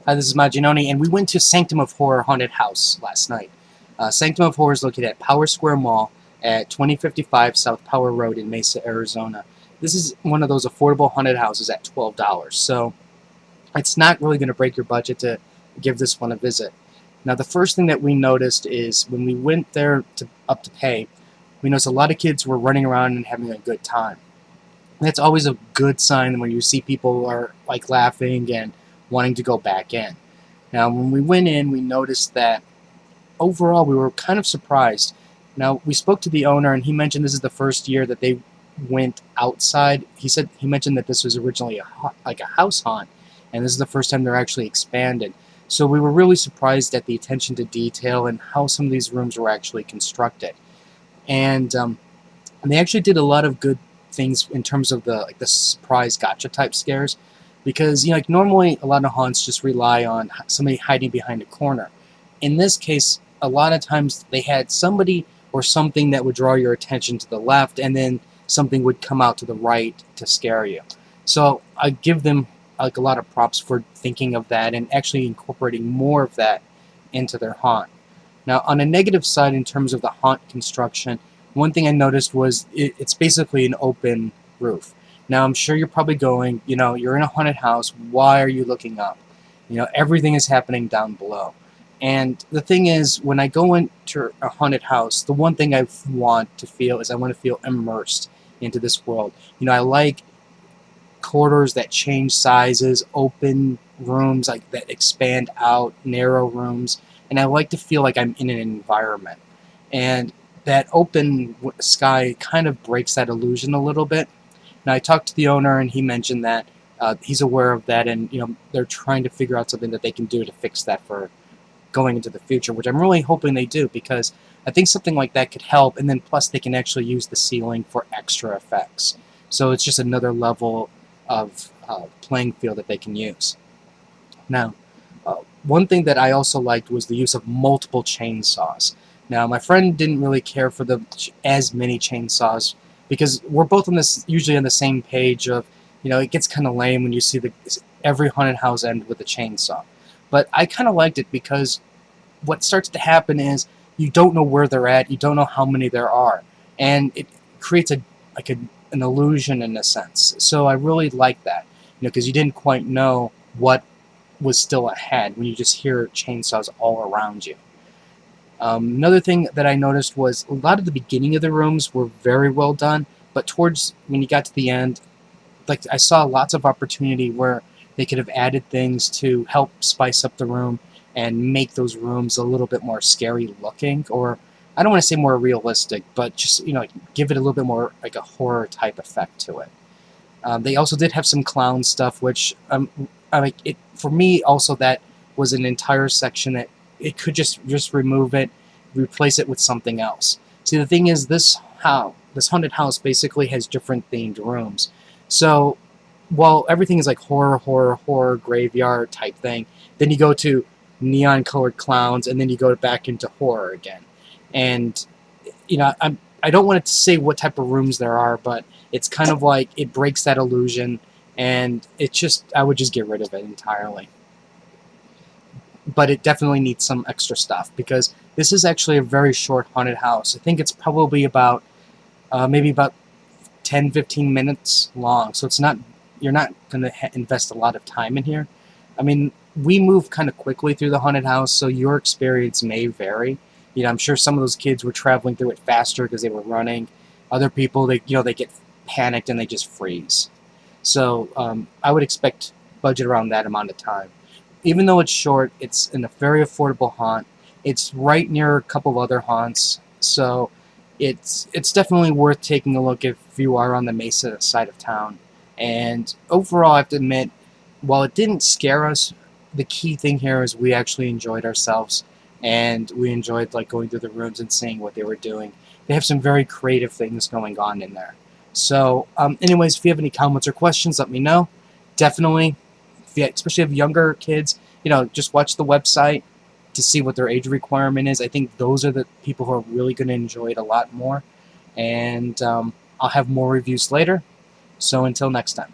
Hi, this is Maginoni, and we went to Sanctum of Horror Haunted House last night. Sanctum of Horror is located at Power Square Mall at 2055 South Power Road in Mesa, Arizona. This is one of those affordable haunted houses at $12, so it's not really going to break your budget to give this one a visit. Now, the first thing that we noticed is when we went there up to pay, we noticed a lot of kids were running around and having a good time. That's always a good sign when you see people are like laughing and wanting to go back in. Now, when we went in, we noticed that overall we were kind of surprised. Now, we spoke to the owner, and he mentioned this is the first year that they went outside. He mentioned that this was originally like a house haunt, and this is the first time they're actually expanded. So we were really surprised at the attention to detail and how some of these rooms were actually constructed. And they actually did a lot of good things in terms of the surprise gotcha type scares, because like normally a lot of haunts just rely on somebody hiding behind a corner. In this case, a lot of times they had somebody or something that would draw your attention to the left, and then something would come out to the right to scare you. So I give them like a lot of props for thinking of that and actually incorporating more of that into their haunt. Now, on a negative side, in terms of the haunt construction, one thing I noticed was it's basically an open roof. Now, I'm sure you're probably going, you're in a haunted house. Why are you looking up? Everything is happening down below. And the thing is, when I go into a haunted house, the one thing I want to feel is I want to feel immersed into this world. I like corridors that change sizes, open rooms like that expand out, narrow rooms, and I like to feel like I'm in an environment. And that open sky kind of breaks that illusion a little bit. Now I talked to the owner, and he mentioned that he's aware of that, and they're trying to figure out something that they can do to fix that for going into the future, which I'm really hoping they do, because I think something like that could help, and then plus they can actually use the ceiling for extra effects. So it's just another level of playing field that they can use. Now, one thing that I also liked was the use of multiple chainsaws. Now, my friend didn't really care for as many chainsaws, because we're both usually on the same page of, it gets kind of lame when you see every haunted house end with a chainsaw. But I kind of liked it because what starts to happen is you don't know where they're at, you don't know how many there are, and it creates an illusion in a sense. So I really like that, because you didn't quite know what was still ahead when you just hear chainsaws all around you. Another thing that I noticed was a lot of the beginning of the rooms were very well done, but towards when you got to the end, like I saw lots of opportunity where they could have added things to help spice up the room and make those rooms a little bit more scary looking, or I don't want to say more realistic, but just give it a little bit more like a horror type effect to it. They also did have some clown stuff, which for me also that was an entire section that it could just remove it, replace it with something else. See, the thing is, this haunted house basically has different themed rooms. So while everything is like horror graveyard type thing, then you go to neon colored clowns, and then you go back into horror again. And I don't want to say what type of rooms there are, but it's kind of like it breaks that illusion, and I would just get rid of it entirely. But it definitely needs some extra stuff, because this is actually a very short haunted house. I think it's probably about maybe about 10-15 minutes long, so you're not going to invest a lot of time in here. I mean, we move kind of quickly through the haunted house, so your experience may vary. I'm sure some of those kids were traveling through it faster because they were running. Other people, they get panicked and they just freeze. So I would expect budget around that amount of time. Even though it's short, it's in a very affordable haunt. It's right near a couple of other haunts, so it's definitely worth taking a look if you are on the Mesa side of town. And overall, I have to admit, while it didn't scare us, the key thing here is we actually enjoyed ourselves, and we enjoyed like going through the rooms and seeing what they were doing. They have some very creative things going on in there. So, anyways, if you have any comments or questions, let me know. Definitely, especially if you have younger kids, just watch the website to see what their age requirement is. I think those are the people who are really going to enjoy it a lot more. And I'll have more reviews later. So until next time.